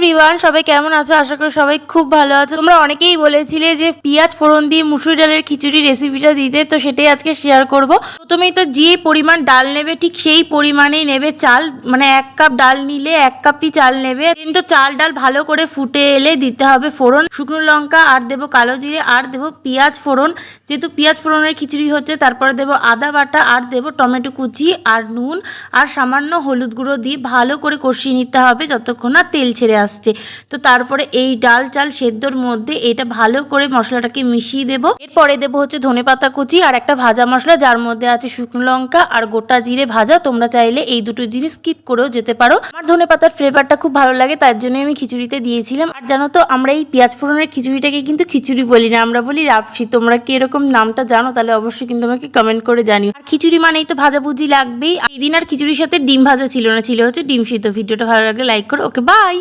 Everyone, সবাই কেমন আছো? আশা করি সবাই খুব ভালো আছো। তোমরা অনেকেই বলেছিলে যে পেঁয়াজ ফোড়ন দিয়ে মুসুর ডালের খিচুড়ি রেসিপিটা দিতে, তো সেটাই আজকে শেয়ার করব। প্রথমেই তো যে পরিমাণ ডাল নেবে ঠিক সেই পরিমাণেই নেবে চাল, মানে 1 কাপ ডাল নিলে 1 কাপই চাল নেবে। কিন্তু চাল ডাল ভালো করে ফুটে এলে দিতে হবে ফোড়ন, শুকনো লঙ্কা আর দেবো কালো জিরে আর দেবো পেঁয়াজ ফোড়ন। যেহেতু পেঁয়াজ ফোড়নের খিচুড়ি হচ্ছে, তারপরে দেবো আদা বাটা আর দেবো টমেটো কুচি আর নুন আর সামান্য হলুদ গুঁড়ো দিয়ে ভালো করে কষিয়ে নিতে হবে যতক্ষণ না তেল ছেড়ে আসছে। তো তারপরে এই ডাল চাল সেদ্ধর মধ্যে এটা ভালো করে মশলাটাকে মিশিয়ে দেবো। এরপরে দেবো হচ্ছে ধনেপাতা কুচি আর একটা ভাজা মশলা, যার মধ্যে আছে শুকনো লঙ্কা আর গোটা জিরে ভাজা। তোমরা চাইলে এই দুটো জিনিস স্কিপ করেও যেতে পারো। আমার ধনেপাতার ফ্লেভারটা খুব ভালো লাগে, তার জন্য আমি খিচুড়িতে দিয়েছিলাম। আর জানো তো, আমরা এই পেঁয়াজ ফোড়নের খিচুড়িটাকে কিন্তু খিচুড়ি বলি না, আমরা বলি রাপসি। তোমরা কি এরকম নামটা জানো? তাহলে অবশ্যই কিন্তু আমাকে কমেন্ট করে জানিও। আর খিচুড়ি মানেই তো ভাজাভুজি লাগবেই। এই দিন আর খিচুড়ির সাথে ডিম ভাজা ছিল না, ছিল হচ্ছে ডিম সিদ্ধ। ভিডিওটা ভালো লাগলে লাইক করো। ওকে, বাই।